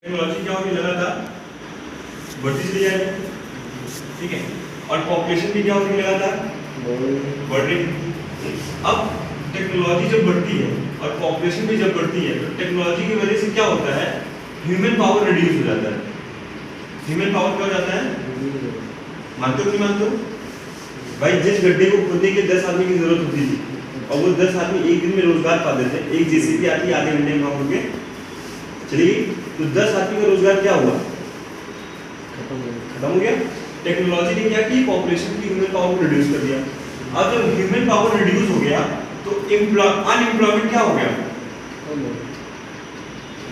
Technology क्या होगी लगातार बढ़ती चली जाएगी, ठीक है। और पॉपुलेशन भी क्या होगी लगातार बढ़ रही। अब टेक्नोलॉजी जब बढ़ती है और पॉपुलेशन भी जब बढ़ती है तो टेक्नोलॉजी की वजह से क्या होता है, ह्यूमन पावर रिड्यूस हो जाता है। ह्यूमन पावर क्या हो जाता है, मानते हो नहीं मानते हो? भाई जिस गड्ढे को खोदने के 10 आदमी की जरूरत होती थी और वो 10 आदमी एक दिन में रोजगार पाते थे, एक जेसीबी आती आधे घंटे में काम करके चली गई, तो 10 आदमी का रोजगार क्या हुआ, खत्म हो गया। टेक्नोलॉजी ने क्या की, पॉपुलेशन की ह्यूमन पावर को रिड्यूस कर दिया। अब जब ह्यूमन पावर रिड्यूस हो गया तो अनएम्प्लॉयमेंट क्या हो गया,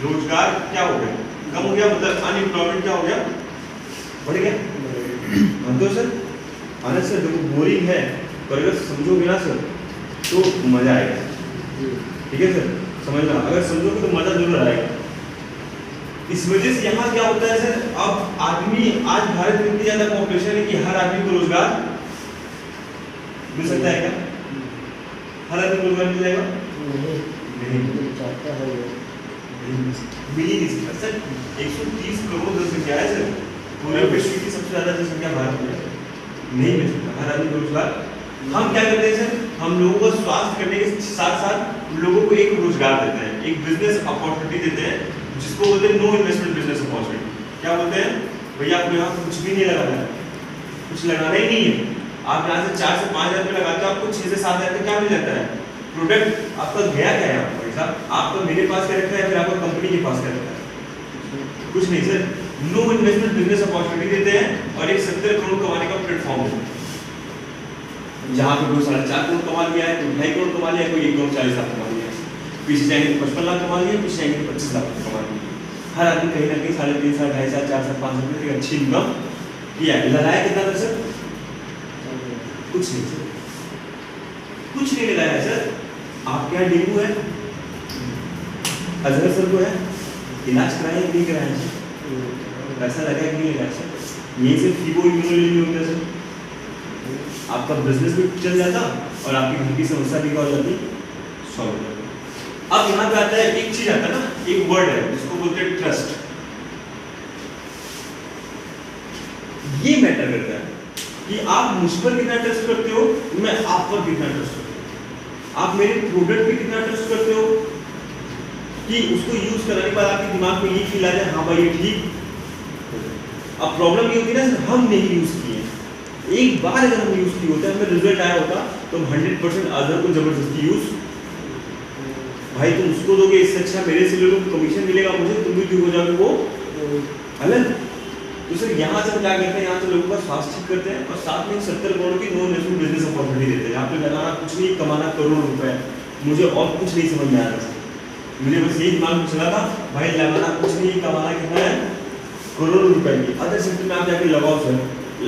रोजगार क्या हो गया, कम हो गया। मतलब अनएम्प्लॉयमेंट क्या हो गया, बढ़ गया। मानते हो सर? आनंद सर देखो बोरिंग है पर अगर समझोगे ना सर तो मजा आएगा, ठीक है सर, समझना। अगर समझोगे तो मजा जरूर आएगा। इस वजह से यहाँ क्या होता है सर, अब आदमी, आज भारत में इतनी ज्यादा पॉपुलेशन है कि हर आदमी को रोजगार मिल सकता है क्या? हर आदमी को रोजगार मिल जाएगा? नहीं मिल ही नहीं सकता सर। 130 करोड़ जनसंख्या है सर, पूरे विश्व की सबसे ज्यादा जनसंख्या भारत में, नहीं मिल सकता हर आदमी को रोजगार। हम क्या करते हैं सर, हम लोगों को स्वास्थ्य करने के साथ साथ लोगों को एक रोजगार देते हैं, एक बिजनेस अपॉर्चुनिटी देते हैं, जिसको बोलते हैं नो इन्वेस्टमेंट बिजनेस अपॉर्चुनिटी। क्या बोलते हैं, भैया आपको यहाँ कुछ भी नहीं लगाना है, कुछ लगाना ही नहीं है। आप यहाँ से 4 से 5 हज़ार रुपये लगाते हो, आपको 6 से 7 हज़ार रुपये क्या मिल जाता है, प्रोडक्ट आपका गया क्या है आपका पैसा, आपका मेरे पास क्या रखा है, फिर आपका कंपनी के पास क्या रखा है, कुछ नहीं sir. No investment business opportunity देते हैं और एक 70 करोड़ कमाने का प्लेटफॉर्म है, जहाँ पे कोई 4.5 करोड़ कमा लिया है, कोई 2.5 करोड़ कमा लिया है, कोई 1 करोड़ 40 लाख कमा लिया है, पीछे जाएंगे 55 लाख कमा लिया, पीछे जाएंगे 25 लाख कमा लिया। हर आदमी कहीं ना कहीं 3.5 साल 2.5 साल 4 साल 5 साल की अच्छी इनकम किया है। लगाया कितना था सर, कुछ नहीं सर, कुछ नहीं लगाया सर। आप क्या डेंगू है, अजहर सर को है, इलाज कराया नहीं कराया सर, पैसा लगाया नहीं लगाया सर, यही से फीवो इम्यूनोलॉजी होता है सर। आपका बिजनेस भी चल जाता और आपकी घर की समस्या भी क्या हो जाती, सॉल्व हो जाती। अब यहाँ पे आता है एक चीज आता है ना, एक वर्ड है जिसको बोलते हैं ट्रस्ट। ये मैटर करता है कि आप मुझ पर कितना ट्रस्ट करते हो, मैं आप पर कितना ट्रस्ट करता हूं, आप मेरे प्रोडक्ट पे कितना ट्रस्ट करते हो कि उसको यूज करने के बाद आपके दिमाग में ये फील आ जाए हाँ भाई ये ठीक। अब प्रॉब्लम ये होती है ना, हम नहीं यूज किए, एक बार अगर हम यूज किए होते, हमें रिजल्ट आया होता तो हम 100% अदर को जबरदस्ती यूज, भाई तुम उसको दोगे इससे अच्छा मेरे से ले लो, कमीशन मिलेगा मुझे, तुम भी क्यों हो जाओगे वो अलग। तो सर यहाँ से हम क्या करते हैं, यहाँ से लोगों का स्वास्थ्य ठीक करते हैं और साथ में 70 करोड़ की नो इन्वेस्टमेंट बिजनेस अपॉर्चुनिटी देते हैं। यहाँ पे लगाना कुछ नहीं, कमाना करोड़ों रुपए, मुझे और कुछ नहीं समझ में आ रहा था, मुझे बस यही दिमाग में चला था भाई लगाना कुछ नहीं, कमाना कितना है, करोड़ों रुपए की। अदर सेक्टर में आप जाके लगाओ सर,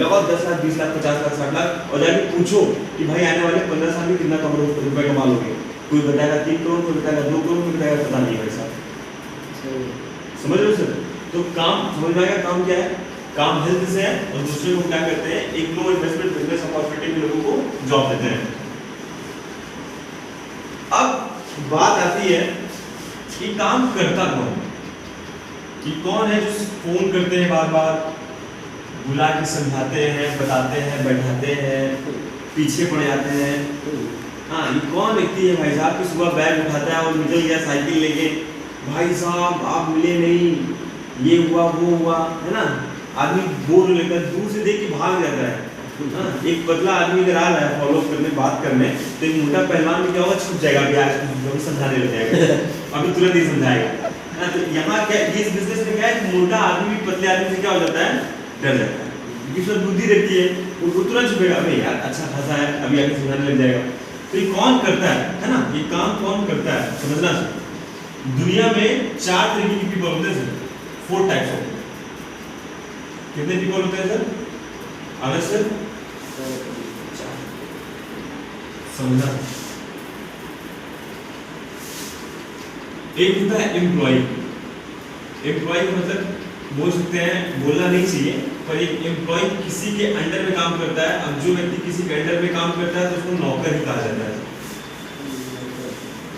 लगाओ 10 लाख 20 लाख 50 लाख 60 लाख और जाके पूछो कि भाई आने वाले 15 साल में कितना रुपए कमा लोगे। कोई बताएगा 3 करोड़, कोई बताएगा 2 करोड़, कोई बताएगा पता नहीं भाई साहब, समझ रहे हो सर? तो काम समझ में आएगा, काम क्या है, काम हेल्थ से है और दूसरे को क्या करते हैं, एक नो इन्वेस्टमेंट बिजनेस अपॉर्चुनिटी में लोगों को जॉब देते हैं। अब बात आती है कि काम करता कौन, कि कौन है जो फोन करते हैं बार बार, बुला के समझाते हैं, बताते हैं, बैठाते हैं, पीछे पड़ जाते हैं। हाँ, ये कौन व्यक्ति है भाई साहब कि सुबह बैग उठाता है और निकल गया साइकिल लेके, भाई साहब आप मिले नहीं, ये हुआ वो हुआ, है ना। आदमी बोर हो लेता है, दूर से देख के भाग जाता है। हाँ, एक पतला आदमी अगर आ रहा है फॉलो करने, बात करने, तो एक मोटा पहलवान में क्या होगा, छुप जाएगा, आज समझाने लग जाएगा, अभी तुरंत ही समझाएगा। तो यहाँ क्या, इस बिजनेस में क्या है, मोटा आदमी पतले आदमी से क्या हो जाता है, डर जाता है, क्योंकि उसमें बुद्धि रहती है, वो तुरंत छुपेगा, अबे यार अच्छा खासा है, अभी आके समझाने लग जाएगा। तो ये कौन करता है ना, ये काम कौन करता है, समझना चाहिए। दुनिया में 4 तरीके की पीपल होते हैं सर, 4 टाइप्स होते हैं। कितने पीपल होते हैं सर, आनंद सर? समझना। एक होता है एम्प्लॉय। एम्प्लॉय का मतलब बोल सकते हैं, बोलना नहीं चाहिए, पर एक एम्प्लॉय किसी के अंडर में काम करता है। अब जो व्यक्ति किसी के अंडर में काम करता है तो उसको नौकर ही कहा जाता है।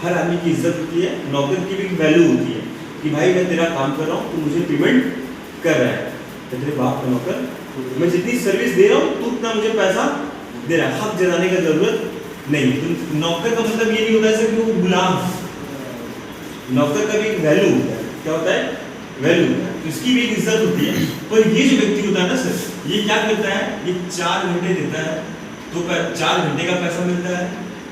हर आदमी की इज्जत होती है, नौकर की भी वैल्यू होती है। कि भाई मैं तेरा काम कर रहा हूँ, तू मुझे पेमेंट कर रहा है, मैं तेरे बाप का नौकर, मैं जितनी सर्विस दे रहा हूँ तू उतना मुझे पैसा दे रहा है, हक जताने का जरूरत नहीं। तो नौकर का मतलब ये नहीं होता है कि वो गुलाम, नौकर का भी एक वैल्यू होता है, क्या होता है, वैल्यू होता है, तो इसकी भी एक इज्जत होती है। पर ये जो व्यक्ति होता है ना सर, ये क्या करता है, ये 4 घंटे देता है तो 4 घंटे का पैसा मिलता है,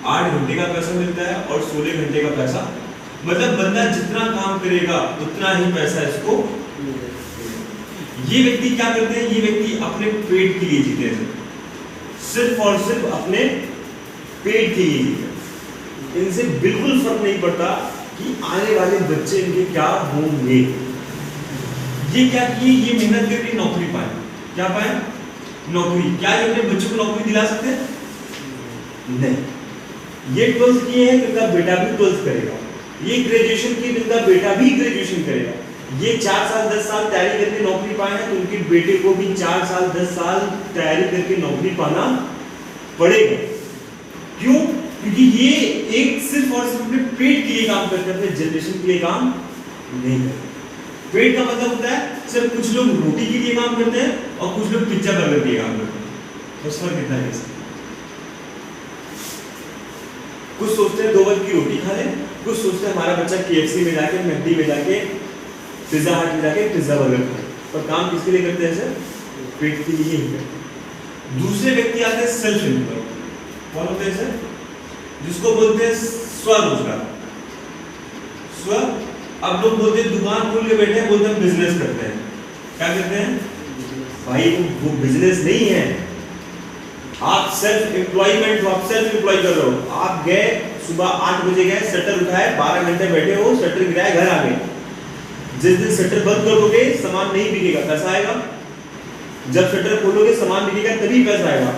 8 घंटे का पैसा मिलता है और 16 घंटे का पैसा, मतलब बंदा जितना काम करेगा उतना ही पैसा इसको। ये व्यक्ति क्या करते हैं, ये व्यक्ति अपने पेट के लिए जीते हैं, सिर्फ और सिर्फ अपने पेट के लिए जीते हैं। इनसे बिल्कुल फर्क नहीं पड़ता कि आने वाले बच्चे इनके क्या होंगे। ये क्या किए, ये मेहनत करके नौकरी पाए, क्या पाए, नौकरी। क्या ये अपने बच्चों को नौकरी दिला सकते हैं, नहीं। ये 12th किए हैं, इनका बेटा भी 12th करेगा, ये ग्रेजुएशन की, इनका बेटा भी ग्रेजुएशन करेगा। ये 4 साल 10 साल तैयारी करके नौकरी पाए हैं, तो उनके बेटे को भी 4 साल 10 साल तैयारी करके नौकरी पाना पड़ेगा। क्यों, क्योंकि ये एक सिर्फ और सिर्फ अपने पेट के लिए काम करते हैं, अपने जनरेशन के लिए काम नहीं करते। पेट का मतलब होता है सिर्फ कुछ लोग रोटी के लिए काम करते हैं और कुछ लोग पिज्जा बर्गर के लिए काम करते हैं, बस फर्क इतना है। कुछ सोचते हैं 2 वक्त की रोटी खा लें, कुछ सोचते हैं हमारा बच्चा KFC में जाके, मैकडी में जाके, पिज्जा हट में जाके पिज्जा बर्गर खाए। पर काम किसके लिए करते हैं सर, पेट के लिए ही करते। दूसरे व्यक्ति आते हैं सेल्फ एम्प्लॉयड, कौन होते हैं सर, जिसको बोलते हैं स्वरोजगार, स्व। अब लोग बोलते हैं दुकान खोल के बैठे हैं, बोलते हैं बिजनेस करते हैं, क्या करते हैं भाई, वो बिजनेस नहीं है। आप सेल्फ एम्प्लॉयमेंट हो, आप सेल्फ एम्प्लॉय कर रहे हो। आप गए सुबह 8 बजे गए, शटर उठाए, 12 घंटे बैठे हो, शटर गिराए, घर आ गए। जिस दिन शटर बंद कर दोगे सामान नहीं बिकेगा, पैसा आएगा। जब शटर खोलोगे सामान बिकेगा तभी पैसा आएगा।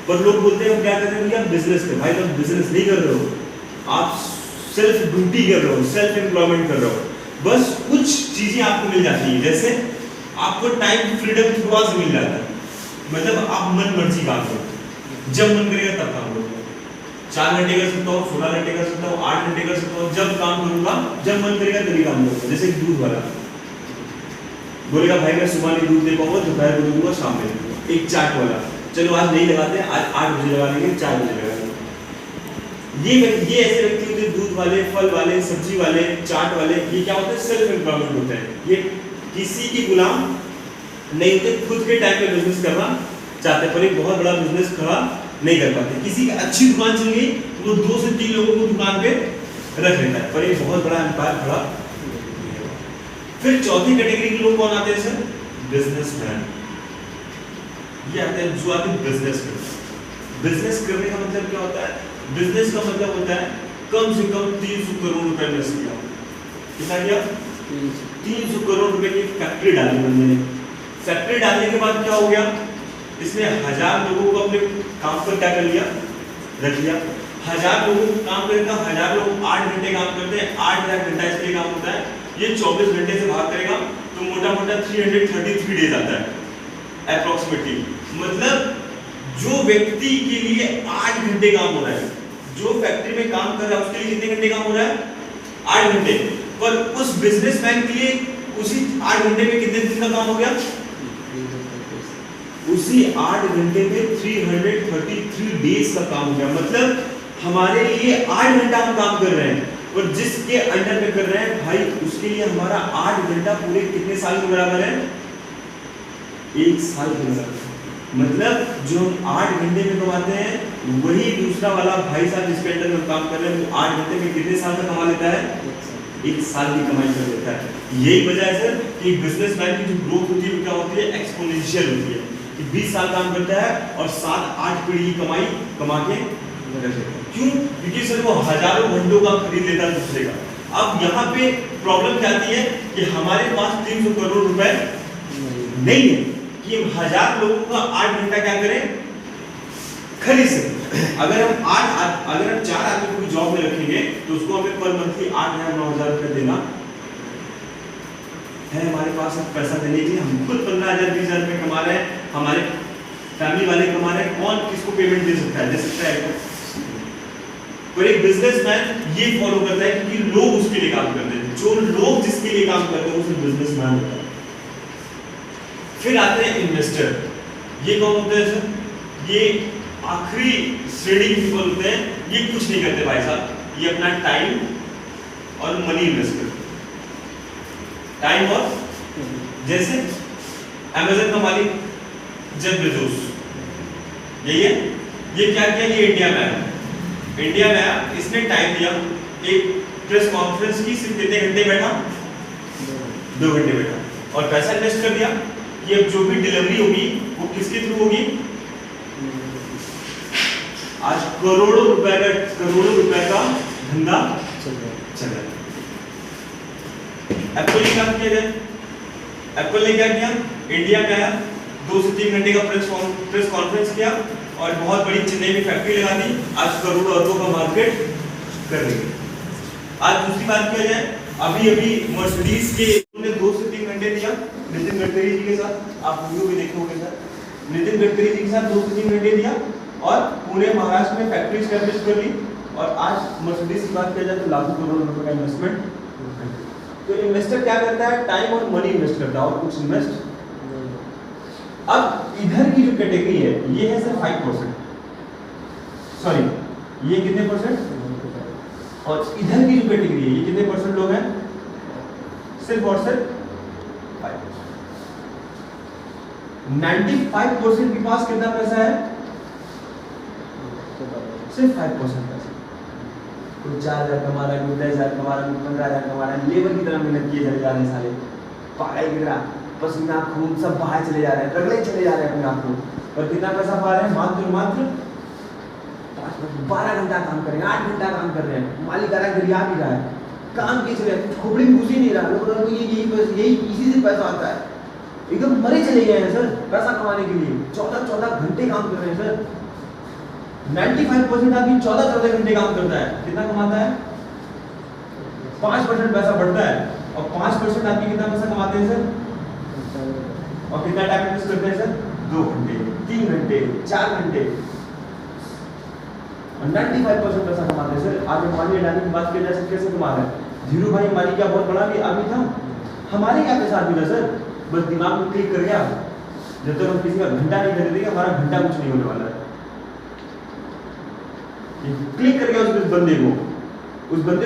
पर लोग बोलते हैं हम क्या कर रहे हैं, भैया बिजनेस कर। भाई तुम बिजनेस नहीं कर रहे हो, आप सेल्फ ड्यूटी कर रहे हो, सेल्फ एम्प्लॉयमेंट कर रहे हो। बस कुछ चीजें आपको मिल जाती है, जैसे आपको टाइम फ्रीडम थोड़ा सा मिल जाता है, मतलब आप मन मर्जी काम करो, जब मन करेगा तब काम करो। 4 घंटे कर सकता हूँ, 16 घंटे कर सकता हूँ, 8 घंटे कर सकता हूँ, जब काम करूंगा, जब मन करेगा तभी काम करूंगा। जैसे दूध वाला बोलेगा भाई मैं सुबह नहीं दूध दे पाऊंगा, दोपहर को दूंगा, शाम में दूंगा। एक चाट वाला, चलो आज नहीं लगाते, आज 8 बजे लगा लेंगे, 4 बजे लगा लेंगे। ये ऐसे व्यक्ति होते हैं, दूध वाले, फल वाले, सब्जी वाले, चाट वाले, ये क्या होते हैं, सेल्फ एम्प्लॉयमेंट होते हैं। ये किसी की गुलाम नहीं होते, खुद के टाइम पे बिजनेस करना चाहते, पर एक बहुत बड़ा बिजनेस खड़ा नहीं कर पाते। किसी की अच्छी दुकान चल गई तो 2 से 3 लोगों को दुकान पे रख लेता है, पर एक बहुत बड़ा एम्पायर खड़ा। फिर चौथी कैटेगरी के लोग कौन आते हैं सर, बिजनेसमैन। ये आते हैं जो आते हैं बिजनेस करने। बिजनेस करने का मतलब क्या होता है, बिजनेस का मतलब होता है कम से कम 300 करोड़ रुपए इन्वेस्ट किया। कितना किया, 300 करोड़ रुपए की फैक्ट्री डाली बंदे ने। फैक्ट्री डालने के बाद क्या हो गया, इसने 1000 लोगों को अपने काम पर क्या कर लिया, रख लिया। 1000 लोगों को काम करेगा, 1000 लोग 8 घंटे काम करते हैं, 8,000 घंटा इसके काम होता है। ये 24 घंटे से भाग करेगा तो मोटा मोटा 333 डेज आता है अप्रोक्सीमेटली। मतलब जो व्यक्ति के लिए 8 घंटे काम हो रहा है, जो फैक्ट्री में काम कर रहा है उसके लिए कितने घंटे काम हो रहा है, 8 घंटे। पर उस बिजनेसमैन के लिए उसी 8 घंटे में कितने दिन का काम हो गया, उसी 8 घंटे में 333 डेज का काम हो गया। मतलब हमारे लिए 8 घंटा हम काम कर रहे हैं और जिसके अंडर में कर रहे हैं भाई उसके लिए हमारा 8 घंटा पूरे कितने साल के बराबर है, 1 साल के बराबर। मतलब जो हम 8 घंटे में कमाते हैं वही दूसरा वाला भाई साहब जिसके अंडर में काम कर रहे हैं वो 8 घंटे में कितने साल का कमा लेता है, 1 साल की कमाई कर लेता है। यही वजह है सर कि बिजनेसमैन की जो ग्रोथ होती है वो क्या होती है, एक्सपोनेंशियल होती है। कि 20 साल काम करता है और 7-8 पीढ़ी की कमाई कमा के रख लेता है। क्यों, क्योंकि सर वो हजारों घंटों का खरीद लेता है दूसरे का। अब यहाँ पे प्रॉब्लम क्या आती है कि हमारे पास 300 करोड़ रुपए नहीं है कि हम 1000 लोगों का 8 घंटा क्या करें, खरीद सकते। अगर हम 4 आदमी को जॉब में रखेंगे तो उसको हमें पर मंथली 8,000-9,000 रुपए देना है। हमारे पास अब पैसा देने के लिए हम खुद 15,000-20,000 रुपए कमा रहे हैं, हमारे फैमिली वाले कमा रहे हैं, कौन किसको पेमेंट दे सकता है, दे सकता है तो। पर एक बिजनेसमैन ये फॉलो करता है क्योंकि लोग उसके लिए काम करते हैं। जो लोग जिसके लिए काम करते हैं उसे बिजनेसमैन होता है। फिर आते हैं इन्वेस्टर। ये कौन होते हैं सर? ये आखिरी श्रेणी के पीपल होते हैं। ये कुछ नहीं करते भाई साहब, ये अपना टाइम और मनी इन्वेस्ट करते हैं। टाइम और जैसे अमेज़न का मालिक जेफ बेजोस, यही है। ये क्या किया? ये इंडिया में आया, इंडिया में आया, इसने टाइम दिया, एक प्रेस कॉन्फ्रेंस की, सिर्फ कितने घंटे बैठा? 2 घंटे बैठा, और पैसा इन्वेस्ट कर दिया कि अब जो भी डिलीवरी होगी वो किसके थ्रू होगी? आज करोड़ों रुपए का धंधा चल रहा है। एप्पल ने क्या किया? एप्पल ने क्या किया? इंडिया में आया, 2 से 3 घंटे का प्रेस कॉन्फ्रेंस किया और बहुत बड़ी चेन्नई में फैक्ट्री लगा दी। आज करोड़ों अरबों का मार्केट कर रही है। आज दूसरी बात किया जाए, अभी मर्सिडीज के उन्होंने 2 से 3 घंटे दिया नितिन गडकरी जी के साथ, आप वीडियो भी देखे होंगे सर। नितिन गडकरी जी के साथ 2 से 3 घंटे दिया और पुणे महाराष्ट्र में फैक्ट्री एस्टैब्लिश कर ली। और आज मर्सिडीज की बात किया जाए तो लाखों करोड़ रुपए का इन्वेस्टमेंट। तो इन्वेस्टर क्या करता है? टाइम और मनी इन्वेस्ट करता है और कुछ इन्वेस्ट। अब इधर की जो कैटेगरी है ये है सर 5%, सॉरी ये कितने परसेंट? और इधर की जो कैटेगरी है ये कितने परसेंट लोग हैं? सिर्फ और सिर्फ 5%। 95% के पास कितना पैसा है? सिर्फ 5% पैसा। कोई 4,000 कमा रहा है, कोई 10,000 कमा रहा है, कोई 15,000 कमा रहा है, लेबर की तरह मेहनत किए चले जा रहे हैं साले, पागल की तरह पसीना खून सब बाहर चले जा रहे हैं, रगड़े चले जा रहे हैं अपने आप को। और कितना पैसा पा रहे हैं? मात्र 12 घंटा काम कर रहे हैं, 8 घंटा काम कर रहे हैं, मालिक आ रहा है, घर आ भी रहा है, काम कैसे रहे, कुछ खोपड़ी में घुस ही नहीं रहा। लोग यही इसी से पैसा आता है। एकदम मरे चले गए हैं सर पैसा कमाने के लिए। 14 घंटे काम कर रहे हैं सर। 95% आदमी 14 घंटे काम करता है, कितना कमाता है? 5% पैसा बढ़ता है। और 5% आदमी कितना पैसा कमाते हैं सर? और कितना टाइम इन्वेस्ट करते हैं सर? 2 घंटे, 3 घंटे, 4 घंटे, और 95% पैसा कमाते हैं सर। आज अंबानी अडानी की बात की जाए सर, कैसे कमा रहे हैं? धीरू भाई अंबानी क्या बहुत बड़ा भी आदमी था? हमारे क्या पैसा आदमी था सर? बस दिमाग में क्लिक कर गया, जब तक हम किसी का घंटा नहीं खरीदेंगे हमारा घंटा कुछ नहीं होने वाला है। क्लिक कर गया उस बंदे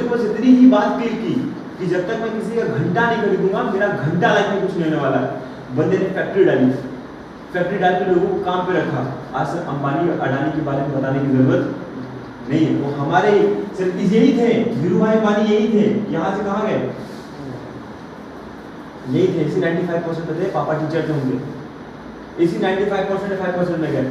को बस इतनी ही बात क्लिक की कि जब तक मैं किसी का घंटा नहीं खरीदूंगा मेरा घंटा लाइफ में कुछ नहीं होने वाला है। बंदे ने फैक्ट्री डाल के लोगों को काम पे रखा। आज सर अंबानी अडानी के बारे में बताने की जरूरत नहीं है, वो हमारे सिर्फ यही थे। धीरू भाई अंबानी यही थे, यहाँ से कहाँ गए? यही थे, इसी 95% थे। पापा टीचर थे उनके, इसी 95% 5% में गए।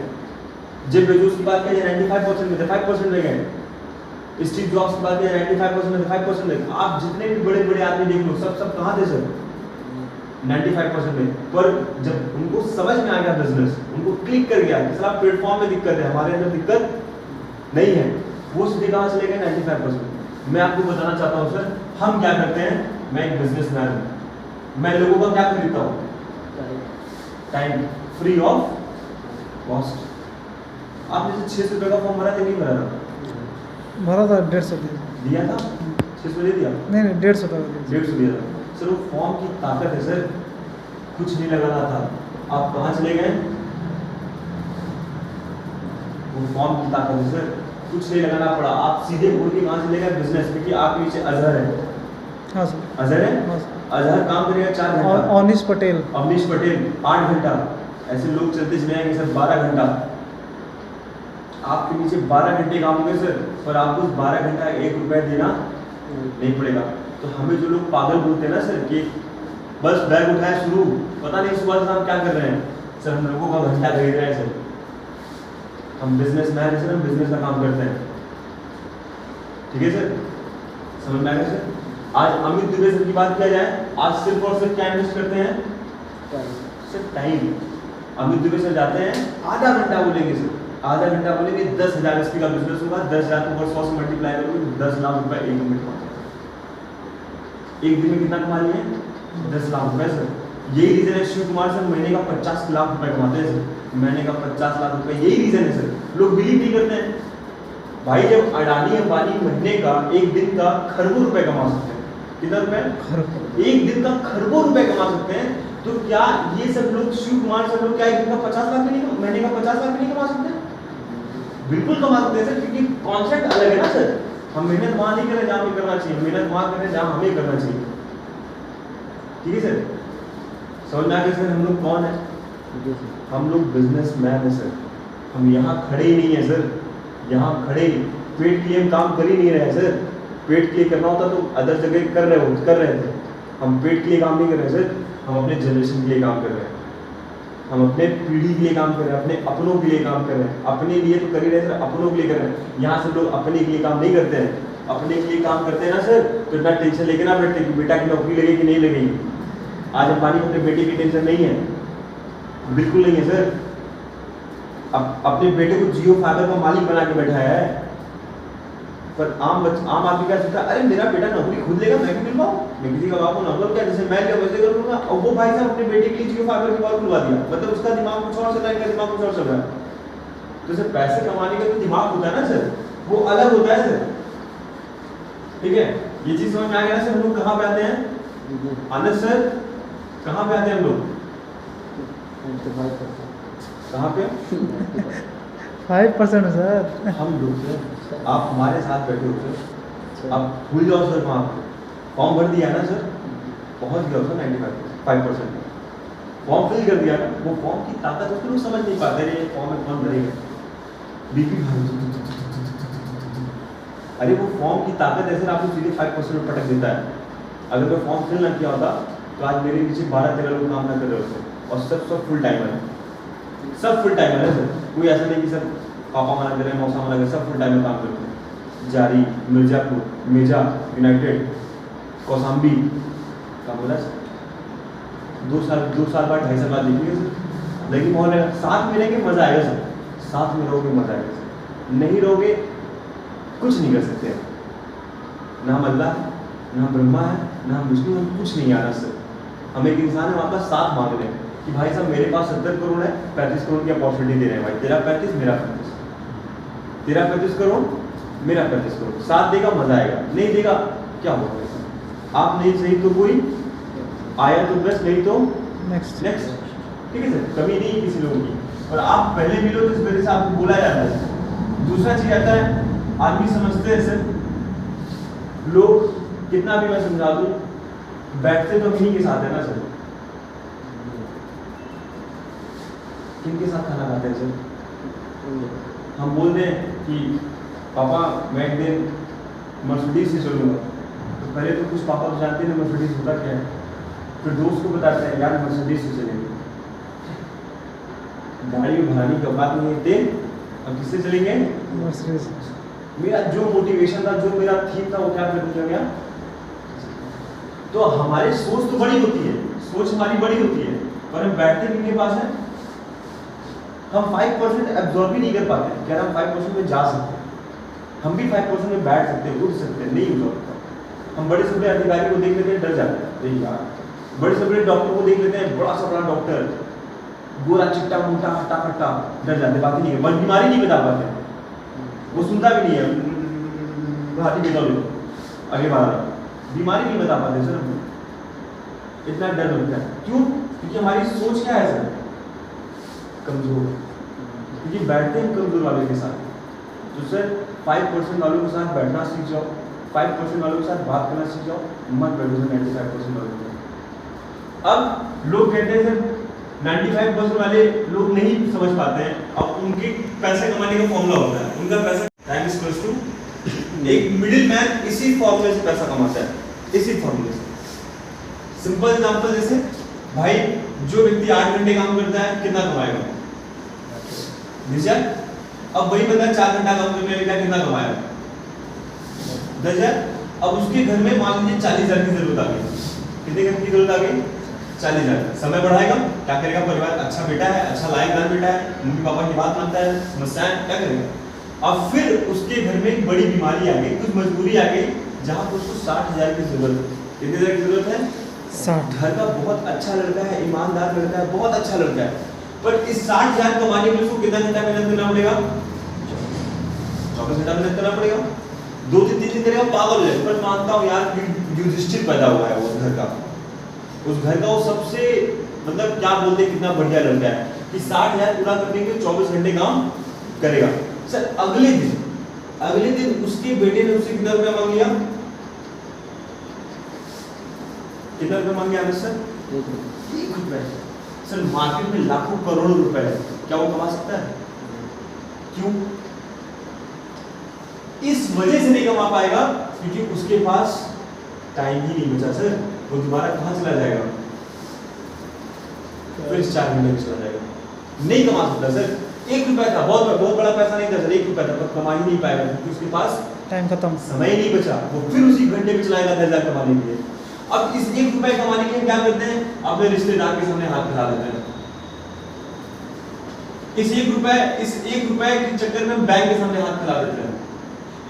जेफ बेजोस की बात किया 95% में थे, 5% में गए। स्टीव जॉब्स की बात किया 95% में थे, 5% में। आप जितने भी बड़े बड़े आदमी देख लो, सब कहाँ थे सर? 95% में। पर जब उनको समझ में आ गया बिजनेस, उनको क्लिक कर गया कि सर प्लेटफॉर्म में दिक्कत है, हमारे अंदर दिक्कत नहीं है, वो सीधे कहाँ चले गए? 95%। मैं आपको बताना चाहता हूँ सर, हम क्या करते हैं? मैं एक बिजनेसमैन हूँ, मैं लोगों का क्या खरीदता हूँ? Time, free of cost. आपने जो 600 रुपये का फॉर्म भरा था, नहीं भरा था? भरा था, 150 दिया था? 600 दे दिया? नहीं 150 था। 150 दिया था सर। वो फॉर्म की ताकत है सर, कुछ नहीं लगाना था। आप कहाँ चले गए? वो फॉर्म की ताकत है सर, कुछ नहीं लगाना पड़ा। आप सीधे बोल के कहाँ चले गए? बिजनेस। क्योंकि आपके पीछे अजहर है। हाँ सर। अजहर है? हाँ। अजहर काम करेगा 4 घंटा। अवनीश पटेल 8 घंटा। ऐसे लोग चलते चले जाएंगे सर 12 घंटा। आपके नीचे 12 घंटे काम होंगे सर, पर आपको 12 घंटा 1 रुपया देना नहीं पड़ेगा। तो हमें जो लोग पागल बोलते हैं ना सर कि बस बैग उठाया शुरू, पता नहीं सुबह से हम क्या कर रहे हैं सर, हम लोगों का घंटा खरीद रहे हैं सर। हम बिजनेसमैन हैं सर, हम बिजनेस का काम करते हैं। ठीक है सर, समझ में आ गया सर? आज अमित दुबे सर की बात किया जाए, आज सिर्फ और सिर्फ क्या इन्वेस्ट करते हैं? सिर्फ टाइम। अमित दुबे सर जाते हैं, आधा घंटा बोलेंगे सर, आधा घंटा बोलेंगे, 10,000 एसपी का बिजनेस होगा, 10,000 को 100 से मल्टीप्लाई करोगे तो 10 लाख रुपए एक दिन में कमाते हैं। एक दिन में कितना कमा लिए? 10 लाख रुपए सर। यही रीजन है शिव कुमार सर महीने का 50 लाख रुपए कमाते हैं सर, महीने का 50 लाख रुपए। यही रीजन है सर, लोग बिलीव नहीं करते हैं। भाई जब अडानी अंबानी महीने का, एक दिन का खरबों रुपए कमा सकते हैं, कितना रुपए? खरब। एक दिन का खरबों रुपए कमा सकते हैं। तो क्या ये सब लोग, शिव कुमार सब लोग क्या एक दिन का 50 लाख भी नहीं, महीने का 50 लाख भी नहीं कमा सकते? बिल्कुल कमा सकते हैं सर, क्योंकि कॉन्सेप्ट अलग है ना सर। हम मेहनत वहां नहीं कर रहे जहां हमें करना चाहिए, मेहनत वहां कर रहे हैं जहां हमें करना चाहिए। ठीक है सर, समझ में आ गया सर हम लोग कौन है? हम लोग बिजनेसमैन है सर। हम यहाँ खड़े ही नहीं है सर, यहाँ खड़े पेट के लिए हम काम कर ही नहीं रहे हैं सर। पेट के लिए करना होता तो अदर जगह कर रहे थे। हम पेट के लिए काम नहीं कर रहे सर, हम अपने जनरेशन के लिए काम कर रहे हैं, हम अपने पीढ़ी के लिए काम कर रहे हैं, अपने अपनों के लिए काम कर रहे हैं। अपने लिए तो कर ही रहे सर, अपनों के लिए कर रहे हैं। यहाँ से लोग अपने के लिए काम नहीं करते हैं। अपने के लिए काम करते हैं ना सर, तो इतना टेंशन लेके ना बैठते कि बेटा की नौकरी लगेगी नहीं लगेगी। आज अंबानी को अपने बेटे की टेंशन नहीं है, बिल्कुल नहीं है सर। अब अपने बेटे को जियो फाइबर का मालिक बना के बैठाया है। पर आम आदमी क्या सोचता है, अरे मेरा बेटा नौकरी खुद लेगा, मैं क्यों मिल पाऊँ? मैं किसी का बाप को नौकर क्या, जैसे मैं क्या वैसे कर लूँगा। और वो भाई साहब अपने बेटे के लिए जियो फाइबर की बात खुलवा दिया, मतलब उसका दिमाग कुछ और चल रहा है, इनका दिमाग कुछ और चल रहा है। तो सर पैसे कमाने का जो दिमाग होता है ना सर, वो अलग होता है सर। ठीक है, ये चीज समझ में आ गया ना सर। हम लोग कहाँ पे आते हैं? आनंद सर कहाँ पे आते हैं हम लोग? कहाँ पे? 5% सर। हम लोग सर, आप हमारे साथ बैठे हो सर, आप भूल जाओ सर। वहाँ पे फॉर्म भर दिया ना सर, पहुँच गया सर 95% फॉर्म फिल कर दिया ना। वो फॉर्म की ताकत उसको लोग समझ नहीं पाते, ये फॉर्म में कौन भरेगा, बीपी भारी। अरे वो फॉर्म की ताकत है सर, आपको सीधे 5% में पटक देता है। अगर मैं फॉर्म फिल ना किया होता तो आज मेरे नीचे 12-13 लोग काम ना कर रहे होते, और सब फुल टाइमर है, सब फुल टाइमर है सर। कोई ऐसा नहीं कि सर पापा मना कर रहे हैं, मौसा मना कर रहे हैं, सब फुल टाइमर काम करते हैं। जारी, मिर्जापुर, मेजा, यूनाइटेड, कौसाम्बी का बोला सर 2 साल बाद 2.5 साल बाद देखिए सर, लेकिन माहौल है, साथ में रहेंगे मजा आएगा सर, साथ में रहोगे मजा आएगा सर, नहीं रहोगे कुछ नहीं कर सकते। ना हम अल्लाह है, ना हम ब्रह्मा है, ना हम विष्णु, हम कुछ नहीं आ रहा सर। हम एक इंसान है, वहाँ पर साथ मांग रहे हैं कि भाई साहब मेरे पास 70 करोड़ है, 35 करोड़ की अपॉर्चुनिटी दे रहे हैं भाई, तेरा 35 मेरा 35, तेरा 35 करोड़ मेरा 35 करोड़, साथ देगा मजा आएगा, नहीं देगा क्या होगा? आप नहीं सही तो कोई आया तो बस, नहीं तो नेक्स्ट। ठीक है सर, कमी नहीं है किसी लोगों की, और आप पहले मिलो तो इस वजह से आपको बोला जाता है। दूसरा चीज आता है, आदमी समझते हैं सर, लोग कितना भी मैं समझा दूं, बैठते तो इन्हीं के साथ है ना सर। किनके साथ खाना खाते हैं सर? हम बोल दें कि पापा मैं एक दिन मर्सिडीज से चलूँगा, तो पहले तो कुछ पापा तो जानते हैं मर्सिडीज होता क्या है, फिर दोस्त को बताते हैं यार मर्सिडीज से चलेंगे, गाड़ी में भराने की बात नहीं है, तेल अब किससे चलेंगे? मर्सिडीज। मेरा जो मोटिवेशन था, जो मेरा थीम था, वो क्या कर दिया गया। तो हमारी सोच तो बड़ी होती है, सोच हमारी बड़ी होती है, पर हम बैठते किनके पास है? हम 5% एब्जॉर्ब भी नहीं कर पाते। क्या हम 5% में जा सकते हैं? हम भी 5% में बैठ सकते हैं, उठ सकते हैं, नहीं हो सकता। हम बड़े से बड़े अधिकारी को देख लेते हैं, डर जाते हैं, नहीं यार। बड़े से बड़े डॉक्टर को देख लेते हैं, बड़ा सा बड़ा डॉक्टर, गोरा चिट्टा मोटा हट्टा कट्टा, डर जाते, बात ही नहीं है, बस बीमारी नहीं बता पाते, वो सुनता भी नहीं है, हाथी बेटा लो आगे बढ़ा, बीमारी नहीं बता पाते सर, हम इतना डर लगता है। क्यों? क्योंकि हमारी सोच क्या है सर? कमजोर। क्योंकि बैठते हैं कमजोर वाले के साथ। तो सर 5% वालों के साथ बैठना सीख जाओ, 5% वालों के साथ बात करना सीख जाओ, मत बैठो सर 95% वालों के साथ। अब लोग कहते हैं सर 95% वाले लोग नहीं समझ पाते हैं, अब उनके पैसे कमाने का फॉर्मूला होता है, उनका पैसा टाइम इज इक्वल्स टू, एक मिडिल मैन इसी फॉर्मूले से पैसा कमाता है, इसी फॉर्मूले से। सिंपल एग्जांपल, जैसे भाई जो व्यक्ति 8 घंटे काम करता है कितना कमाएगा? अब वही बंदा 4 घंटा काम करने लगा, कितना कमाएगा? 10,000। अब उसके घर में मान लीजिए 40,000 की जरूरत आ गई, कितने घर की जरूरत आ गई? 40,000। समय बढ़ाएगा, क्या करेगा? परिवार अच्छा बेटा है, अच्छा लायकदार बेटा है, मम्मी पापा की बात मानता है, समस्याएं क्या करेगा? अब फिर उसके घर में एक बड़ी बीमारी आ गई, कुछ मजबूरी आ गई, जहां पर उसको 60,000 की जरूरत है। कितने हजार की जरूरत है? 60। घर का बहुत अच्छा लड़का है, ईमानदार लड़का है, बहुत अच्छा लड़का है, पर इस 60,000 कमाने के लिए उसको कितना घंटा मेहनत करना पड़ेगा? 24 घंटा मेहनत करना पड़ेगा। 2 दिन 3 दिन करेगा पागल हो जाएगा। पर मानता हूँ यार युधिष्ठिर पैदा हुआ है उस घर का, उस घर का वो सबसे मतलब क्या बोलते हैं कितना बढ़िया लड़का है कि 60,000 पूरा करने के 24 घंटे काम करेगा। सर अगले दिन उसके बेटे ने उससे कितना रुपया मांग लिया, कितना रुपया मांग लिया सर? 1 रुपया। सर मार्केट में लाखों करोड़ों रुपए है, क्या वो कमा सकता है? क्यों? इस वजह से नहीं कमा पाएगा क्योंकि उसके पास टाइम ही नहीं बचा सर। वो दोबारा कहां चला जाएगा? फिर 4 घंटे में चला जाएगा, नहीं कमा सकता सर। 1 रुपया था, बहुत बड़ा पैसा नहीं था सर, 1 रुपया था, पर कमा ही नहीं पाएगा क्योंकि उसके पास टाइम खत्म, समय नहीं बचा। वो फिर उसी घंटे में चलाएगा 10,000 कमाने के लिए। अब इस 1 रुपया कमाने के लिए क्या करते हैं? अपने रिश्तेदार के सामने हाथ फैला देते हैं। इस 1 रुपए के चक्कर में बैंक के सामने हाथ फैला देते हैं।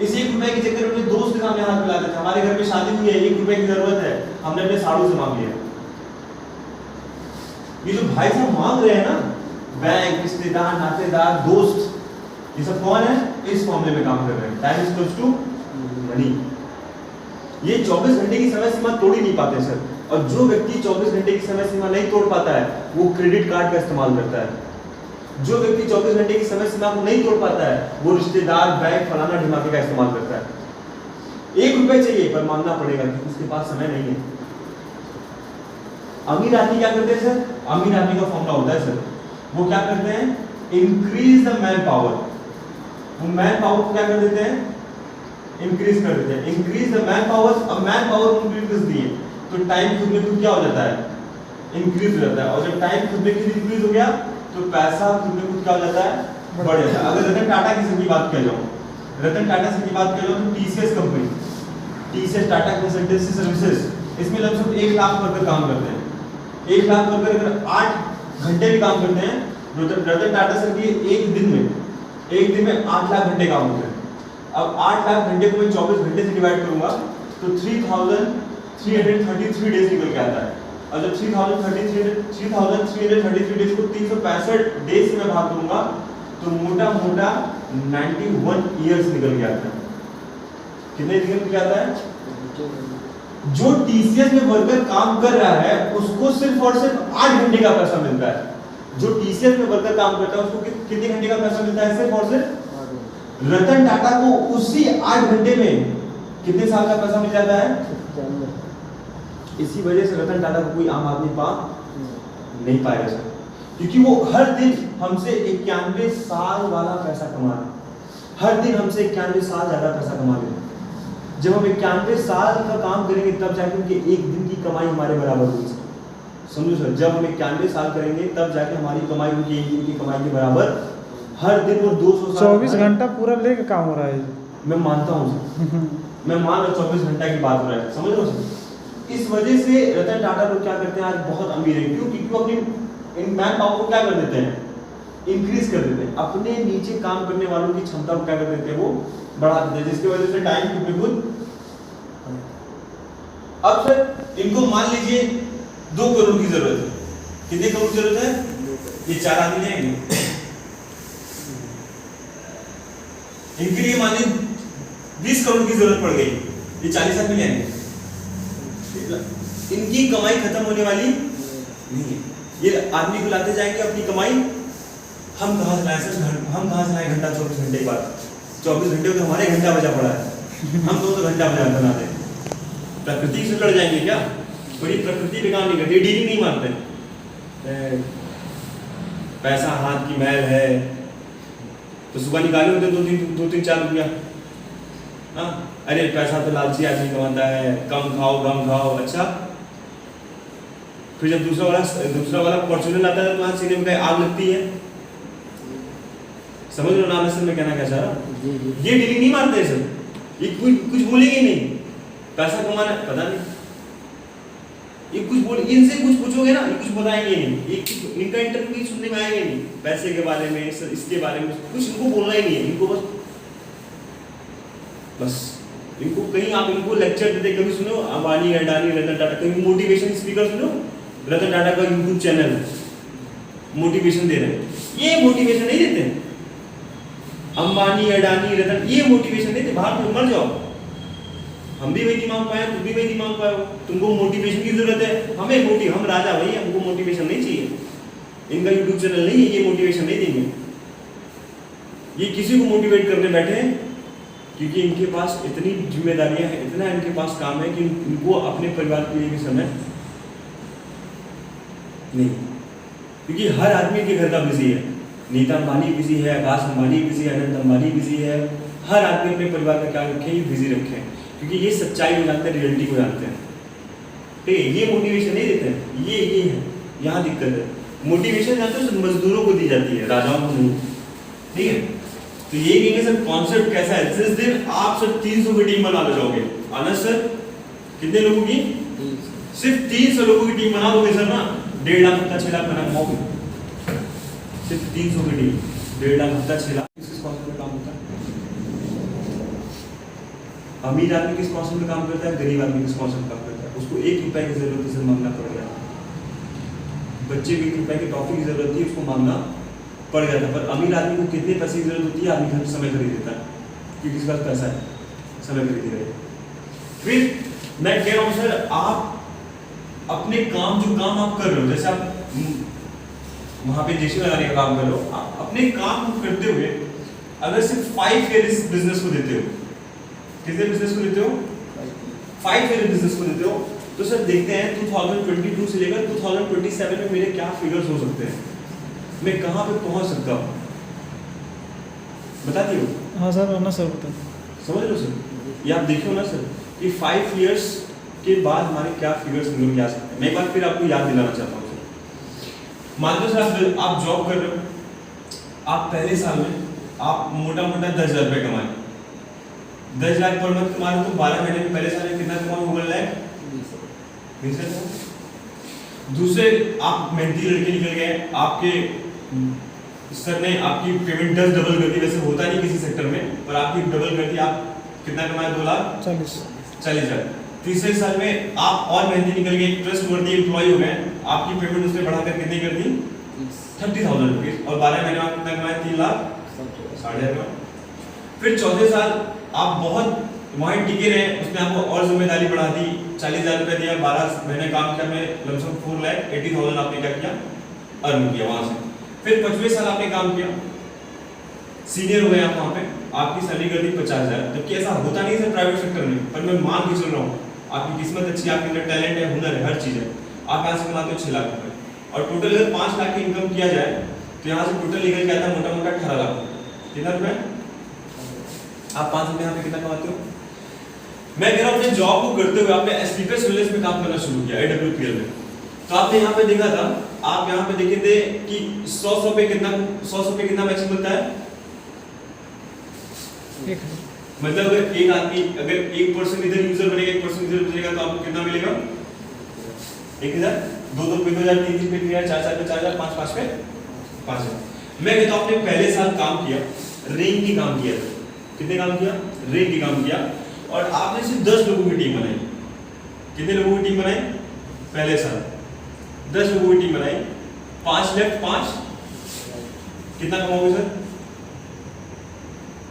इस 1 रुपए के चक्कर में अपने दोस्त के सामने हाथ फैला देते हैं। हमारे घर में शादी हुई है, 1 रुपए की जरूरत है, हमने अपने साड़ू से मांग लिया। ये जो भाई साहब मांग रहे हैं ना, बैंक, रिश्तेदार, नातेदार, दोस्त, ये सब कौन है? इस मामले में काम कर रहे हैं। Time is equals to money. ये 24 घंटे की समय सीमा तोड़ ही नहीं पाते सर। और जो व्यक्ति 24 घंटे की समय सीमा नहीं तोड़ पाता है वो क्रेडिट कार्ड का इस्तेमाल करता है। जो व्यक्ति 24 घंटे की समय सीमा को नहीं तोड़ पाता है वो रिश्तेदार, बैंक, फलाना ढिमाके का इस्तेमाल करता है। 1 रुपए चाहिए पर मांगना पड़ेगा क्योंकि उसके पास समय नहीं है। अमीर आदमी क्या करते हैं सर? अमीर आदमी का फॉर्मूला होता है सर, वो क्या करते हैं? Increase the man power. वो मैन पावर को क्या कर देते हैं? इंक्रीज कर देते हैं। Increase the man power. अब मैन पावर इंक्रीज दिए तो टाइम खुद में खुद क्या हो जाता है? इंक्रीज हो जाता है। और जब टाइम खुद में खुद इंक्रीज हो गया तो पैसा खुद में खुद क्या हो जाता है? बढ़ जाता है। अगर रतन टाटा की की बात कर जाऊं, रतन टाटा की बात कर जाऊं तो TCS company, TCS Tata consultancy services, इसमें लगभग 1 लाख वर्कर काम करते हैं। 1 लाख वर्कर अगर 8 घंटे भी काम करते हैं, रतन टाटा सर की एक दिन में 8 लाख घंटे काम होते हैं। अब 8 लाख घंटे को मैं 24 घंटे से डिवाइड करूंगा तो 3333 डेज निकल के आता है। और जब 3333 डेज को 365 डेज से मैं भाग दूंगा तो मोटा 91 ईयर्स निकल के आता है। कितने निकल के आता है? जो टीसीएस में वर्कर काम कर रहा है उसको सिर्फ और सिर्फ 8 घंटे का पैसा मिलता है। जो टीसीएस में वर्कर काम करता है उसको कितने घंटे का पैसा मिलता है? सिर्फ और सिर्फ। रतन टाटा को उसी 8 घंटे में कितने साल का पैसा मिल जाता है? इसी वजह से रतन टाटा को कोई आम आदमी पा नहीं पाएगा सर, क्योंकि वो हर दिन हमसे 91 साल वाला पैसा कमा रहे हैं। हर दिन हमसे 91 साल ज्यादा पैसा कमा रहे हैं। जब हम 91 साल का काम करेंगे तब जाके उनके एक दिन की कमाई हमारे बराबर होगी सर। समझो सर, जब हम 91 साल करेंगे तब जाके हमारी कमाई उनकी एक दिन की कमाई के बराबर। हर दिन वो 200 साल 24 घंटा पूरा लेके काम हो रहा है। मैं मानता हूँ सर, मैं मान रहा 24 घंटा की बात हो रहा है, समझ लो सर। इस वजह से रतन टाटा लोग क्या करते हैं, आज बहुत अमीर है। क्यों? क्योंकि वो अपनी मैन पावर को क्या कर देते हैं? इंक्रीज कर देते हैं। अपने नीचे काम करने वालों की क्षमता को क्या कर देते हैं? वो बढ़ा देते हैं, जिसकी वजह से टाइम खुद में खुद। अब सर इनको मान लीजिए 2 करोड़ की जरूरत है। कितने करोड़ की जरूरत है? ये 4 आदमी जाएंगे, इनके लिए मान लीजिए 20 करोड़ की जरूरत पड़ गई, ये 40 आदमी जाएंगे। इनकी कमाई खत्म होने वाली नहीं है। ये आदमी को लाते जाएंगे अपनी कमाई। हम कहाँ से लाए सर? हम कहाँ से लाए घंटा? 24 घंटे के बाद 24 घंटे तो हमारे घंटा बचा पड़ा है। हम 2 घंटा बना दें। प्रकृति से लड़ जाएंगे क्या? बड़ी प्रकृति पे काम नहीं करती, डीलिंग नहीं मारते। पैसा हाथ की मैल है तो सुबह निकाले होते 2-3-4 रुपया। हाँ, अरे पैसा तो लालची आदमी कमाता है, कम खाओ गम खाओ। अच्छा, फिर जब दूसरा वाला फॉर्च्यूनर आता है तो वहाँ सीने में आग लगती है। समझ लो नाम में कहना क्या चाह रहा। ये डीलिंग नहीं मारते सर, ये कुछ बोलेंगे नहीं। पैसा कमाना पता नहीं, ये कुछ बोल, इनसे कुछ पूछोगे ना ये कुछ बताएंगे नहीं। इनका इंटरव्यू सुनने में आएंगे नहीं, पैसे के बारे में, इसके बारे में कुछ इनको बोलना ही नहीं है। इनको बस इनको कहीं आप इनको लेक्चर देते कभी सुनो, अंबानी, अडानी, रतन टाटा, कहीं मोटिवेशन स्पीकर सुनो, रतन टाटा का यूट्यूब चैनल मोटिवेशन दे रहे हैं। ये मोटिवेशन नहीं देते। अंबानी, अडानी, रतन ये मोटिवेशन देते। बाहर में मर जाओ, हम भी वही नहीं मांग पाए, तुम भी वही नहीं मांग पाए हो। तुमको मोटिवेशन की जरूरत है, हम राजा भाई, हमको मोटिवेशन नहीं चाहिए। इनका यूट्यूब चैनल नहीं है, ये मोटिवेशन नहीं देंगे। ये किसी को मोटिवेट करने बैठे हैं क्योंकि इनके पास इतनी जिम्मेदारियां हैं, इतना इनके पास काम है कि इनको अपने परिवार के लिए भी समय नहीं, क्योंकि हर आदमी के घर का बिजी है। नीता अंबानी बिजी है, आकाश अंबानी बिजी है, अनंत अंबानी बिजी है। हर आदमी अपने परिवार का क्या रखे, ये बिजी रखे हैं, क्योंकि ये सच्चाई को जानते हैं, रियलिटी को जानते हैं। ठीक है, ये मोटिवेशन नहीं देते हैं, ये है यहाँ दिक्कत है। मोटिवेशन जानते हो मजदूरों को दी जाती है, राजाओं को नहीं। ठीक है, तो ये कहेंगे सर कॉन्सेप्ट कैसा है। जिस दिन आप सर 300 की टीम बना जाओगे, आना सर कितने लोगों की, सिर्फ 300 लोगों की टीम बना दोगे सर ना, 1.5 लाख हफ्ता 6 लाख बना कमाओगे। सिर्फ 300 की टीम, 1.5 लाख हफ्ता 6 लाख। किस कॉन्सेप्ट में काम होता है? अमीर आदमी किस कॉन्सेप्ट में काम करता है, गरीब आदमी किस कॉन्सेप्ट में काम करता है? उसको 1 रुपए की जरूरत है, सर मांगना पड़ गया। बच्चे को 1 रुपए की टॉफी की जरूरत थी, उसको मांगना पड़ गया था। पर अमीर आदमी को कितने पैसे की जरूरत होती है? आदमी घर समय खरीद देता है, क्योंकि इसके पास पैसा है, समय खरीद रहे। फिर मैं कह रहा हूं सर, आप अपने काम, जो काम आप कर रहे हो, जैसे आप वहां पे जेसी लगाने का काम कर रहे हो, आप अपने काम को करते हुए अगर सिर्फ 5 ईयर इस बिजनेस को देते हो, कितने बिजनेस को देते हो? 5 ईयर बिजनेस को देते हो, तो सर देखते हैं 2022 से लेकर 2027 में मेरे क्या फिगर्स हो सकते हैं, मैं कहां पे पहुंच सकता हूं, बता दियो। हाँ सर, ना सर बता। समझ लो सर, ये आप देखो ना सर कि 5 इयर्स के बाद हमारे क्या फिगर्स निकल के आ सकते हैं। मैं एक बार फिर आपको याद दिलाना चाहता हूँ सर। मान लो सर आप जॉब कर रहे हो, आप पहले साल में आप मोटा मोटा 10,000 रुपये कमाए, 10 लाख पर मंथ कमा रहे हो, तो 12 महीने में पहले साल में कितना कमाओ? Google like 20 lakh. दूसरे आप मेहनती लड़के निकल गए, आपके सर ने आपकी पेमेंट 10 डबल कर दी। वैसे होता नहीं किसी सेक्टर में, पर आपकी डबल कर दी। आप कितना कमाए? 2,40,000। तीसरे साल में आप और मेहनती निकल गए, ट्रस्टवर्दी एम्प्लॉय हो गए, आपकी पेमेंट उसने बढ़ाकर कितनी कर दी? 30,000 रुपीज। और 12 महीने में आप कितना कमाए? 3,60,000। फिर चौथे साल आप बहुत वहीं टिके रहे, उसने आपको और जिम्मेदारी बढ़ा दी, 40,000 रुपये दिया, 12 महीने काम किया, में लमसम 4,80,000 आपने क्या किया? अर्न किया वहां से। फिर 5वें साल आपने काम किया, सीनियर हो गए आप वहां पे, आपकी सैलरी कर दी 50,000। जबकि ऐसा होता नहीं है प्राइवेट सेक्टर में, पर मैं मान के चल रहा हूँ, आपकी किस्मत अच्छी है, आपके अंदर टैलेंट है, हुनर है, हर चीज है, आप यहाँ से कमाते हो 6 लाख रुपए। और टोटल अगर 5 लाख की इनकम किया जाए तो यहाँ से टोटल निकल के आता है मोटा मोटा 18 लाख। कितना रुपए? आप 5 रुपए यहाँ पे कितना कमाते हो? मैं कह रहा हूँ अपने जॉब को करते हुए आपने एसपीपीएस विलेज में काम करना शुरू किया, एडब्ल्यूपीएल में, तो आपने यहाँ पे देखा था, आप यहाँ पे देखे थे कि 100 पे कितना मैक्सिमम मिलता है? मतलब अगर एक आदमी, अगर 1% इधर यूजर बनेगा, 1% इधर बनेगा, तो आपको कितना मिलेगा? 1,000, 2 पे 2,000, 3 पे 3,000, 4 पे 4,000, 5 पे 5,000। मैं कहता हूँ आपने पहले साल काम किया, रेंग की काम किया, कितने काम किया? रेंग की काम किया, और आपने सिर्फ 10 लोगों की टीम बनाई। कितने लोगों की टीम बनाई? पहले साल 10 लोगों की टीम बनाई, 5 लेफ्ट 5, कितना कमाओगे सर?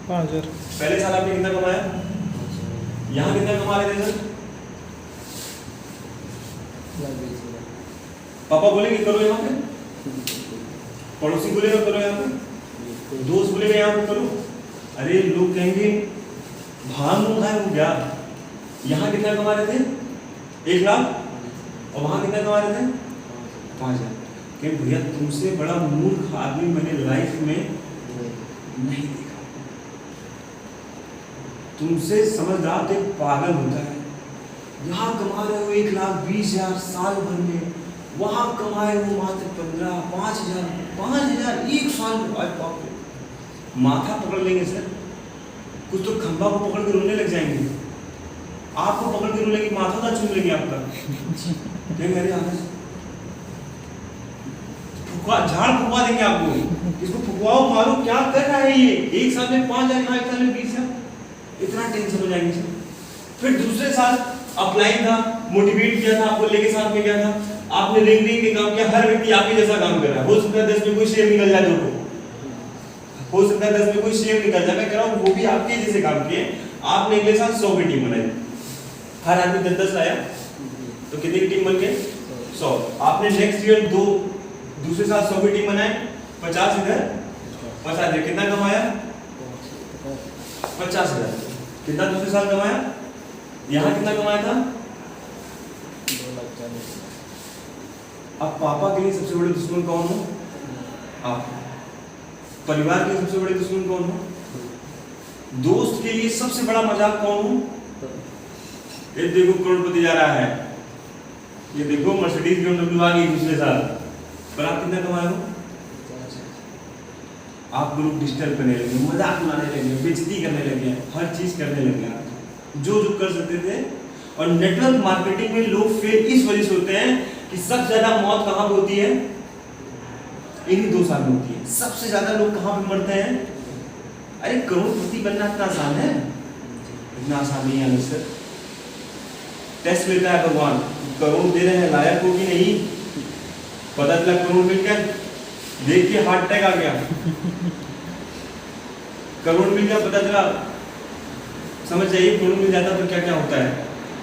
5,000। पहले साल आपने कितना कमाया? यहाँ कितना कमा रहे थे सर? पापा बोलेंगे करो यहाँ पे, पड़ोसी बोलेगा करो यहाँ पे, दोस्त बोलेगा यहाँ पे करो। अरे लोग कहेंगे भाग मुंह खाए हो क्या? यहाँ कितना कमा रहे थे? 1 लाख, और वहां कितना कमा रहे थे? 5,000। कि भैया तुमसे बड़ा मूर्ख आदमी मैंने लाइफ में नहीं देखा, तुमसे समझदार तो एक पागल होता है। यहाँ कमा रहे हो 1,20,000 साल भर में, वहां कमाए हो मात्र 15, 5,000 एक साल में। बाप रे, माथा पकड़ लेंगे सर, कुछ तो खंभा को पकड़ के रोने लग जाएंगे, आपको पकड़ के रोने की माथा ना चूम लेंगे आपका। मेरे झाड़ फुकवा देंगे आपको, इसको फुकवाओ मारो, क्या कर रहा है ये? 1 साल में 5,000, यहाँ 1 साल में 20,000, इतना टेंशन हो जाएंगे सर। फिर दूसरे साल अपलाइन था, मोटिवेट किया था, आपको लेके साथ में गया था, आपने रिंग के काम किया। हर व्यक्ति आपके जैसा काम कर रहा है, हो सकता है 10 में कोई शेयर निकल जाए, हो सकता है 10 में कोई शेयर निकल जाए। मैं कह रहा हूँ वो भी आपके जैसे काम किए, आपने अगले साल 100 की टीम बनाई, हर आदमी 10-10 लाया तो कितनी की टीम बन गई? 100। आपने नेक्स्ट ईयर दूसरे साल 100 की टीम बनाई, 50 इधर 50 इधर, कितना कमाया? 50,000। कितना दूसरे साल कमाया? यहाँ कितना कमाया था? 2,40,000। अब पापा के लिए सबसे बड़े दुश्मन कौन हो? आप। परिवार के सबसे बड़े दुश्मन कौन हो? दोस्त के लिए सबसे बड़ा मजाक कौन हो? ये देखो करोड़पति जा रहा है, ये देखो मर्सिडीज BMW आ गई दूसरे साल, पर आप कितना कमाए हो? आप लोग डिस्टर्ब करने लगे, मजाक उड़ाने लगे, बेइज्जती करने लगे, हर चीज करने लगे, जो जो कर सकते थे। और नेटवर्क मार्केटिंग में लोग फेल इस वजह से होते हैं कि सबसे ज्यादा मौत कहाँ पे होती है? इन्हीं 2 साल में होती है। सबसे ज्यादा लोग कहाँ पे मरते हैं? अरे करोड़पति बनना इतना आसान है? इतना आसान नहीं है सर। टेस्ट लेता है भगवान, करोड़ दे रहे हैं, लायक हो कि नहीं, पता चला करोड़ मिल गया, देख के हार्ट अटैक आ गया। करोड़ मिल गया, पता चला, समझ जाइए करोड़ मिल जाता तो क्या क्या होता है,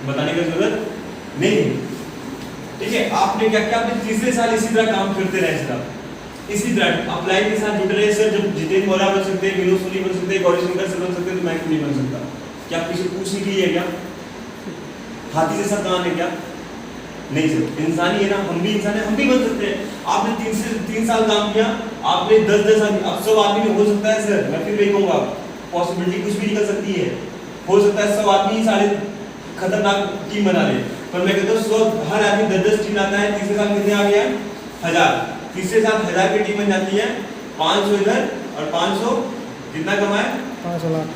बताने की जरूरत नहीं। ठीक है, आपने क्या किया? आपने तीसरे साल इसी तरह काम करते रहे, इसी तरह अप्लाई के साथ जुड़ रहे। सर जब जितेंद्र मौर्य बन सकते हैं, विनोद सोनी बन सकते हैं, गौरी शंकर सर बन सकते हैं, तो मैं क्यों नहीं बन सकता? क्या आप किसी पूछने के लिए है क्या? हाथी जैसा काम है क्या? नहीं सर, इंसानी है ना, हम भी इंसान है, हम भी बन सकते हैं। आपने 3 साल काम किया, आपने 10-10 साल, अब 100 आदमी में हो सकता है सर, मैं फिर वही कहूँगा, पॉसिबिलिटी कुछ भी निकल सकती है। हो सकता है 100 आदमी सारे खतरनाक टीम बना ले, पर मैं कहता हूँ 100 हर आदमी 10-10 टीम लाता है, तीसरे साल कितने आ गया? 1000। तीसरे साल 1000 की टीम बन जाती है, 500 इधर और 500 कितना कमाए? 5 लाख।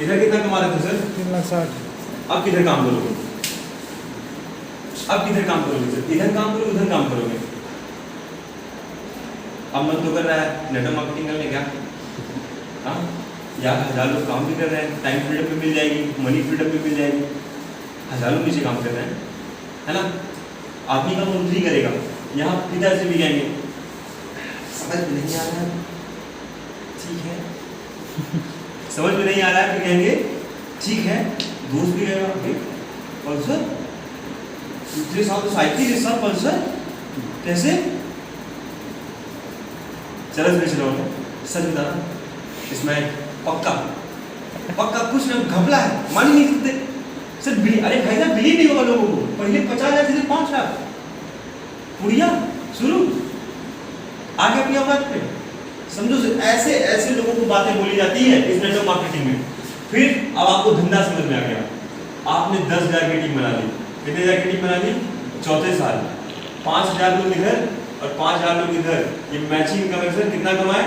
इधर कितना कमा रहे थे सर? 3,60,000। अब किधर काम करोगे? अब किधर काम करोगे सर? इधर काम करोगे, उधर काम करोगे? अब मन तो कर रहा है नेटवर्क मार्केटिंग करने का, हाँ यार 1000 लोग काम भी कर रहे हैं, टाइम फ्रीडम भी मिल जाएगी, मनी फ्रीडम भी मिल जाएगी, 1000 लोग नीचे काम कर रहे हैं, है ना? आदमी का मंत्री करेगा, यहाँ पिता से भी कहेंगे समझ में नहीं आ रहा है, ठीक है समझ में नहीं आ रहा है, फिर कहेंगे ठीक है, दोस्त भी रहेगा, पल्सर दूसरे साल तो साइकिल इस साल पल्सर कैसे? चरस बेच रहा हूँ, सच बता रहा हूँ, इसमें पक्का कुछ ना घपला है, मान ही नहीं सकते सर। अरे भाई साहब बिलीव नहीं होगा लोगों को, पहले 50,000 से 5 लाख पुड़िया शुरू आगे अपनी औकात पे, समझो ऐसे ऐसे लोगों को बातें बोली जाती है इस नेटवर्क मार्केटिंग में। फिर अब आपको धंधा समझ में आ गया, आपने 10,000 की टीम बना ली, कितने हजार की टीम बना ली? चौथे साल 5,000 लोग इधर और 5,000 लोग इधर, ये मैचिंग कमीशन कितना कमाए?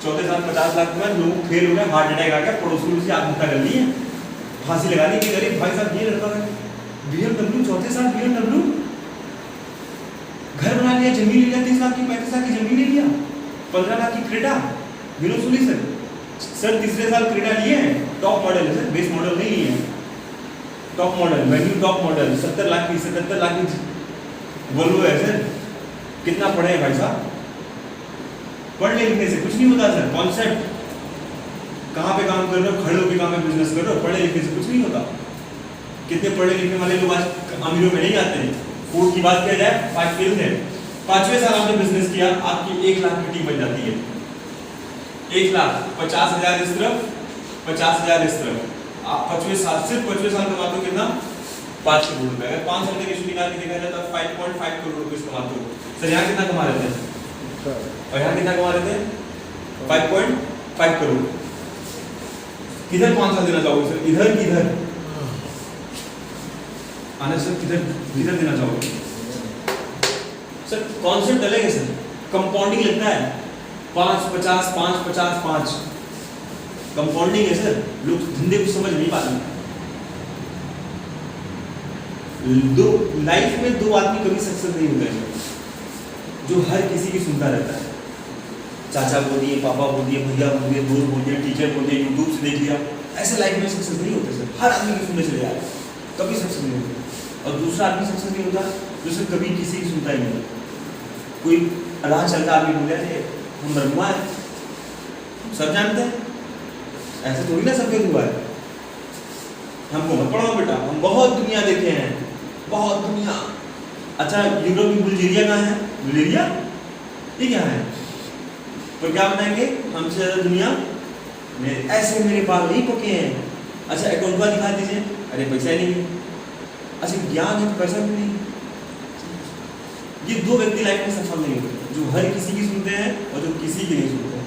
चौथे साल 50 लाख में लोग फेल हो गए, हार्ट अटैक आ गया, पड़ोसी से आत्महत्या कर ली है, फांसी लगा दी कि अरे भाई साहब ये लड़का है BMW, चौथे साल BMW घर बना लिया, जमीन ले लिया, 30 लाख की 35 लाख की जमीन ले लिया, 15 लाख की क्रेटा। विनोद सोनी सर तीसरे साल क्रेटा लिए हैं, टॉप मॉडल है सर, बेस मॉडल नहीं लिए हैं, top model, value top model, 70 lakh की 77 लाख की वोल्वो है सर। कितना पढ़े हैं भाई साहब? पढ़ने लिखने से कुछ नहीं होता सर, कॉन्सेप्ट कहाँ पे काम कर रहे हो, खड़े होकर कहाँ पे बिजनेस कर रहे हो, पढ़ने लिखने से कुछ नहीं होता। कितने पढ़े लिखने वाले लोग आज अमीरों में नहीं आते हैं। फूड की बात किया जाए, 5 फेल थे, 5वें साल आपने बिजनेस किया, आपकी 1 लाख की टीम बन जाती है, 1 लाख 50,000 इस तरफ, 50,000 इस तरफ। आप 5वें साल, सिर्फ 5वें साल कमाते हो कितना? 5 करोड़ रुपए। अगर 5 साल के निकाल के देखा जाए तो 5.5 करोड़ रुपए कमाते हो सर। यहाँ कितना कमा रहे थे और यहाँ कितना कमा रहे थे? 5.5 करोड़। किधर 5 साल देना चाहोगे सर? इधर कि इधर? आनंद सर किधर देना चाहोगे सर? कॉन्सेप्ट अलग है सर, कंपाउंडिंग लगता है, 5 50 5 50 5 कंपाउंडिंग है सर। लोग धंधे को समझ नहीं पाते। लाइफ में 2 आदमी कभी सक्सेस नहीं होता है जो हर किसी की सुनता रहता है। चाचा बोल दिए, पापा बोल दिए, भैया बोल दिए, दोस्त बोल दिए, टीचर बोल दिए, यूट्यूब से देख लिया, ऐसे लाइफ में सक्सेस नहीं होते सर। हर आदमी की सुनने चले जाए, कभी सक्सेस नहीं होता। और दूसरा आदमी सक्सेस नहीं होता जो सर कभी किसी की सुनता ही नहीं। कोई राह चलता आदमी बोल जाए हम ब्रह्मा है, सब जानते हैं, ऐसे थोड़ी ना सबके हुआ है। हमको मत पढ़ाओ बेटा, हम बहुत दुनिया देखे हैं, बहुत दुनिया। अच्छा यूरोप में बुल्गारिया कहाँ है? बुल्गारिया ये क्या है? पर क्या बताएंगे हमसे ज़्यादा दुनिया में, ऐसे मेरे बाल नहीं पके हैं। अच्छा अकाउंट का दिखा दीजिए, अरे पैसा ही नहीं है। अच्छा ज्ञान है तो पैसा भी नहीं। ये दो व्यक्ति लाइफ में सफल नहीं होते, जो हर किसी की सुनते हैं और जो किसी की नहीं सुनते हैं।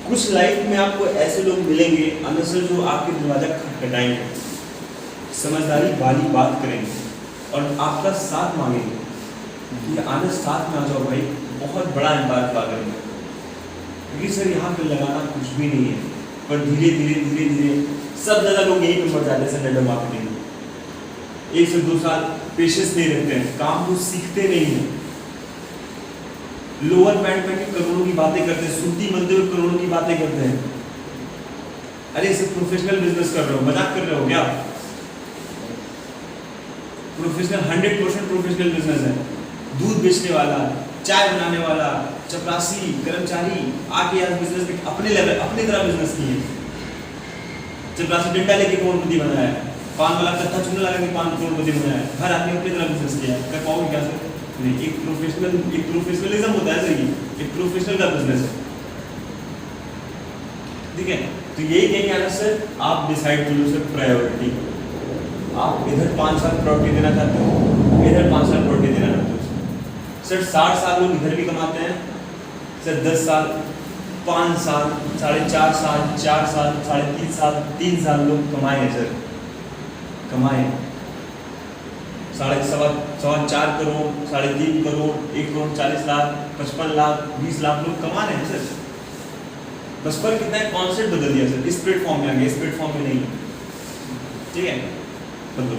कुछ लाइफ में आपको ऐसे लोग मिलेंगे अंदर से जो आपके दरवाजा खटखटाएंगे, समझदारी वाली बात करेंगे और आपका साथ मांगेंगे कि आने साथ में आ जाओ भाई, बहुत बड़ा एम्पायर खड़ा करेंगे। क्योंकि सर यहाँ पे लगाना कुछ भी नहीं है, पर धीरे धीरे धीरे धीरे सब ज़्यादा लोग यही पे बढ़ जाते हैं नेटवर्क मार्केटिंग में। 1 से 2 साल पेशेंस नहीं रखते हैं, काम को सीखते नहीं हैं, लोअर पैंट पहन के करोड़ों की बातें करते हैं, सुनती बनते हुए करोड़ों की बातें करते हैं। अरे इसे प्रोफेशनल बिजनेस कर रहे हो, मजाक कर रहे हो क्या? प्रोफेशनल 100% प्रोफेशनल बिजनेस है। दूध बेचने वाला, चाय बनाने वाला, चपरासी, कर्मचारी आके यहाँ बिजनेस अपने लेवल अपनी तरह बिजनेस किए। चपरासी डंडा लेके करोड़पति बनाया है, पान वाला कत्था चूना लगा के 5 करोड़पति बनाया है, हर आदमी अपनी तरह बिजनेस किया है। कर पाओगे क्या सर? नहीं। एक प्रोफेशनलिज्म होता है सर, एक प्रोफेशनल का बिजनेस है, ठीक है? तो यही कहेंगे आना सर, आप डिसाइड कर लो सर प्रायोरिटी। आप इधर 5 साल प्रायोरिटी देना चाहते हो, इधर 5 साल प्रायोरिटी देना चाहते हो सर। 60 साल लोग इधर भी कमाते हैं सर, 10 साल, 5 साल, 4.5 साल, 4 साल, 3.5 साल, 3 साल लोग कमाए हैं सर, कमाए 4.25 करोड़, 3.5 करोड़, 1 करोड़ 40 लाख, 55 लाख, 20 लाख लोग कमा रहे हैं सर। बस पर कितना है, कॉन्सेप्ट बदल दिया सर, इस प्लेटफॉर्म में आ गया, इस प्लेटफॉर्म में नहीं, ठीक है? बदलो।